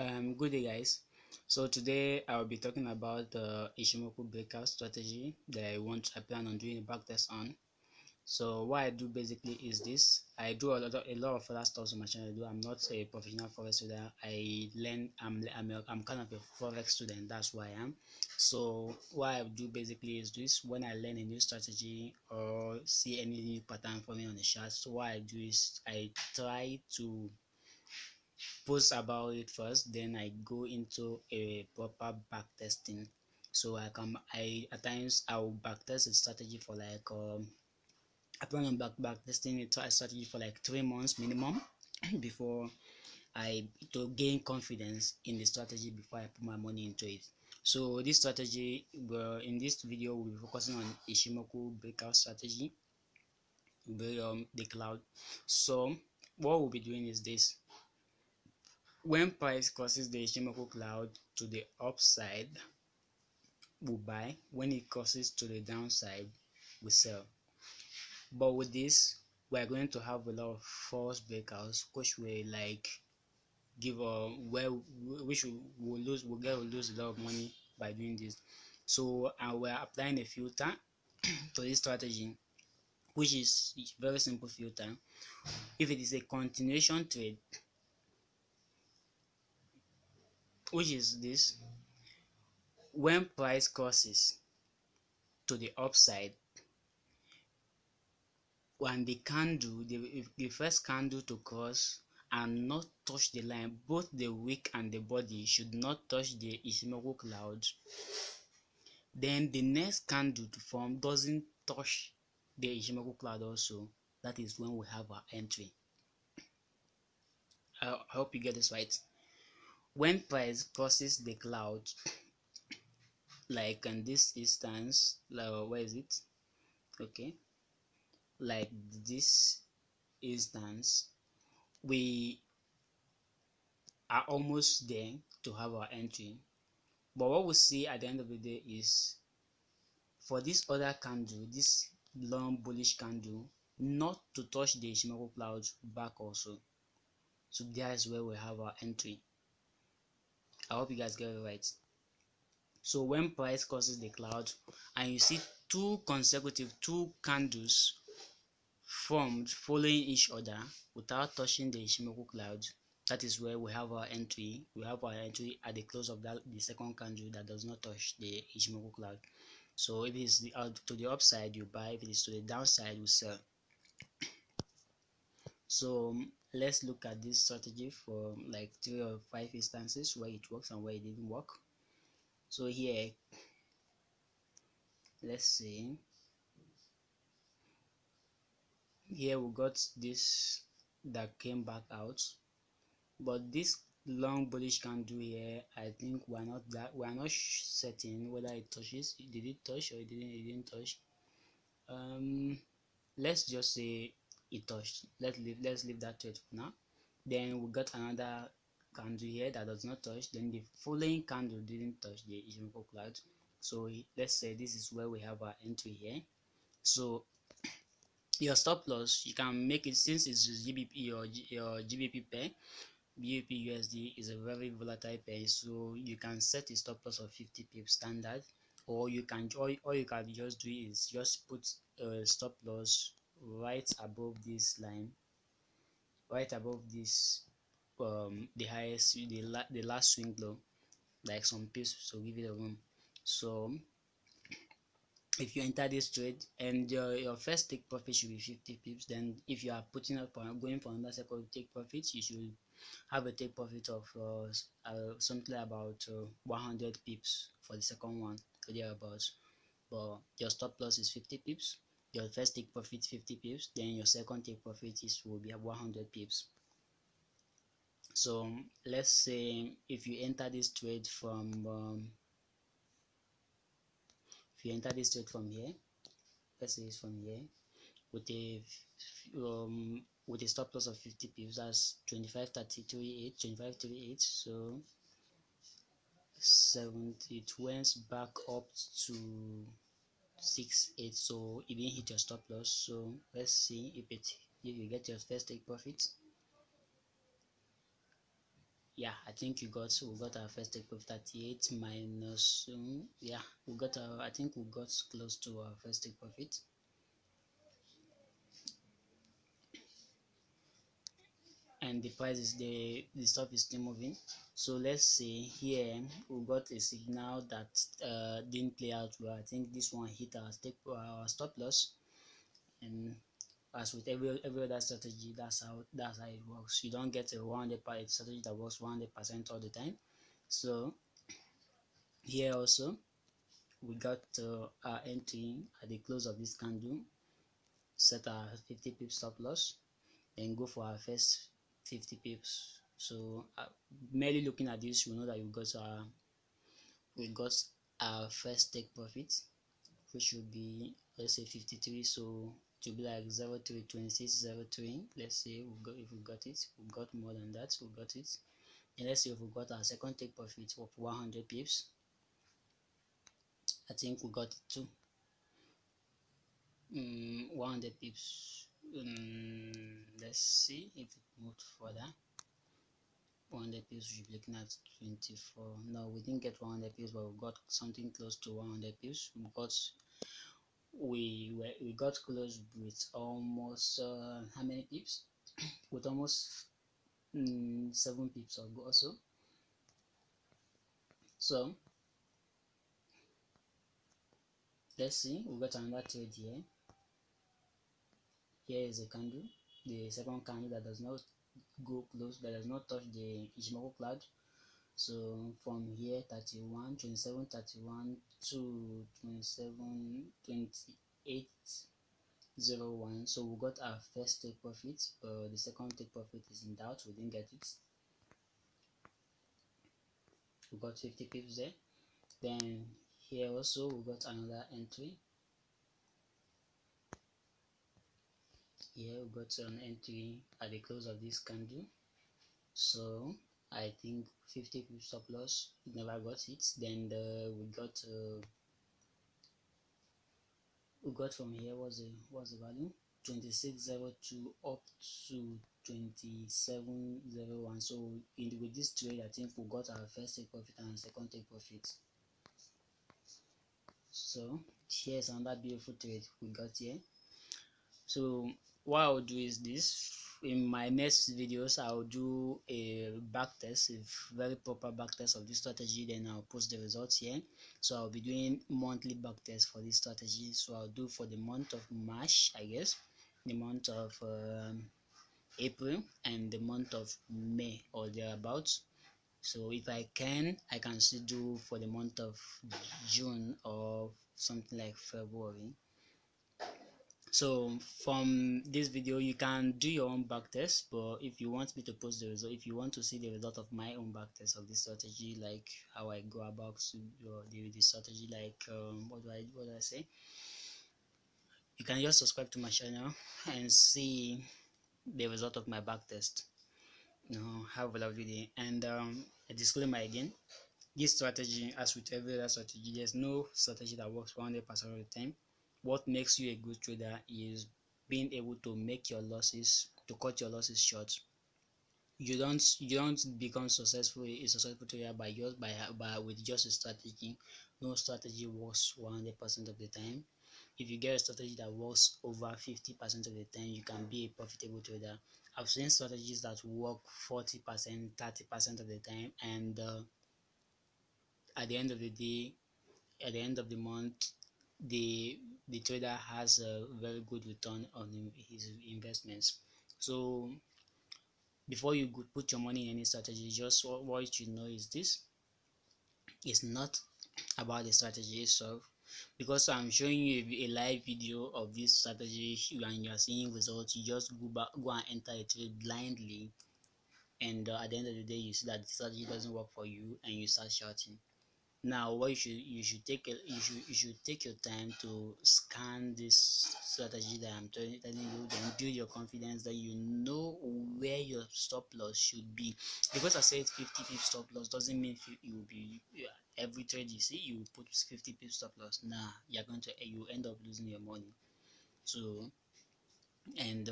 Good day, guys. So today I'll be talking about the Ichimoku breakout strategy that I plan on doing a backtest on. So what I do basically is this: I do a lot of other stuff on my channel. I'm not a professional forex trader. I learn. I'm kind of a forex student. That's why I am. So what I do basically is this: when I learn a new strategy or see any new pattern forming on the chart, so what I do is I try to post about it first, then I go into a proper back testing. So I at times I will back test a strategy for like I plan on back testing a strategy for like 3 months minimum before I to gain confidence in the strategy before I put my money into it. So this strategy, in this video we'll be focusing on Ichimoku breakout strategy, the cloud. So what we'll be doing is this: when price crosses the Ichimoku cloud to the upside, we buy. When it crosses to the downside, we sell. But with this, we're going to have a lot of false breakouts, which will like give we'll lose a lot of money by doing this. So we're applying a filter to this strategy, which is a very simple filter. If it is a continuation trade, which is this: when price crosses to the upside, and the first candle to cross and not touch the line, both the wick and the body should not touch the Ichimoku cloud, then the next candle to form doesn't touch the Ichimoku cloud also. That is when we have our entry. I hope you get this right. When price crosses the cloud, like in this instance, where is it? Okay, like this instance, we are almost there to have our entry. But what we see at the end of the day is, for this other candle, this long bullish candle, not to touch the Ichimoku cloud back also. So that is where we have our entry. I hope you guys get it right. So when price crosses the cloud and you see two candles formed following each other without touching the Ichimoku cloud, that is where we have our entry. We have our entry at the close of the second candle that does not touch the Ichimoku cloud. So if it is to the upside, you buy. If it is to the downside, you sell. So let's look at this strategy for like 3 or 5 instances where it works and where it didn't work. So here, let's see. Here we got this that came back out, but this long bullish candle here, I think we're not certain whether it touches. Did it touch or it didn't touch? Let's just say it touched. Let's leave that trade for now. Then we got another candle here that does not touch. Then the following candle didn't touch the Ichimoku cloud. So let's say this is where we have our entry here. So your stop loss, you can make it, since it's GBP or your GBP pair. BUP USD is a very volatile pair, so you can set a stop loss of 50 pips standard, or you can just do is just put a stop loss right above this line, right above this the last swing low, like some pips to give it a room. So if you enter this trade and your first take profit should be 50 pips, then if you are putting up going for another second take profits, you should have a take profit of something about 100 pips for the second one or thereabouts. But your stop loss is 50 pips, your first take profit 50 pips, then your second take profit will be 100 pips. So let's say if you enter this trade from here, let's say it's from here, with a stop loss of 50 pips, that's 25.38, so 70, it went back up to 68, so it didn't hit your stop loss. So let's see if you get your first take profit. yeah, I think we got our first take profit 38 minus yeah, we got our, I think we got close to our first take profit. And the price is the stuff is still moving. So let's say here we got a signal that didn't play out well. I think this one hit our stop loss. And as with every other strategy, that's how it works. You don't get a 100% strategy that works 100% all the time. So here also we got our entry at the close of this candle, set our 50 pips stop loss, then go for our first 50 pips. So merely looking at this, we know that we got our first take profit, which will be, let's say, 53. So it will be like 0.32603. Let's say if we got it, we got more than that, we got it. And let's say if we got our second take profit of 100 pips, I think we got it too. 100 pips. Let's see if it moved further. 100 pips, we should be looking at 24. No, we didn't get 100 pips, but we got something close to 100 pips. We got close with almost how many pips? With almost 7 pips or so. So let's see, we got another trade here. Here is a candle, the second candle that does not go close, that does not touch the Ichimoku cloud. So from here 31, 27, 31 to 27, 28, 01. So we got our first take profit, but the second take profit is in doubt, we didn't get it. We got 50 pips there. Then here also we got another entry. Here we got an entry at the close of this candle. So I think 50 pips stop loss, never got it. Then we got from here what's the value, 2602 up to 2701. So with this trade, I think we got our first take profit and second take profit. So here's another beautiful trade we got here. So what I'll do is this: in my next videos I'll do a back test, a very proper back test of this strategy, then I'll post the results here. So I'll be doing monthly back tests for this strategy. So I'll do for the month of March, I guess, the month of April, and the month of May or thereabouts. So if I can still do for the month of June or something like February. So from this video you can do your own back test, but if you want me to post the result, if you want to see the result of my own back test of this strategy, like how I go about the strategy, like what do I say, you can just subscribe to my channel and see the result of my back test. Have a lovely day. And a disclaimer again, this strategy, as with every other strategy, there's no strategy that works 100% of the time. What makes you a good trader is being able to to cut your losses short. You don't become a successful trader with just a strategy. No strategy works 100% of the time. If you get a strategy that works over 50% of the time, you can be a profitable trader. I've seen strategies that work 40%, 30% of the time, and at the end of the day, at the end of the month, the trader has a very good return on his investments. So before you put your money in any strategy, just what you should know is this: it's not about the strategy itself. Because I'm showing you a live video of this strategy and you are seeing results, you just go and enter a trade blindly, and at the end of the day you see that the strategy doesn't work for you and you start shorting. Now what you should take your time to scan this strategy that I'm telling you, then build your confidence that you know where your stop loss should be. Because I said 50 pip stop loss doesn't mean you will be every trade you see you put 50 pip stop loss. Nah, you end up losing your money. So, and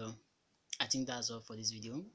I think that's all for this video.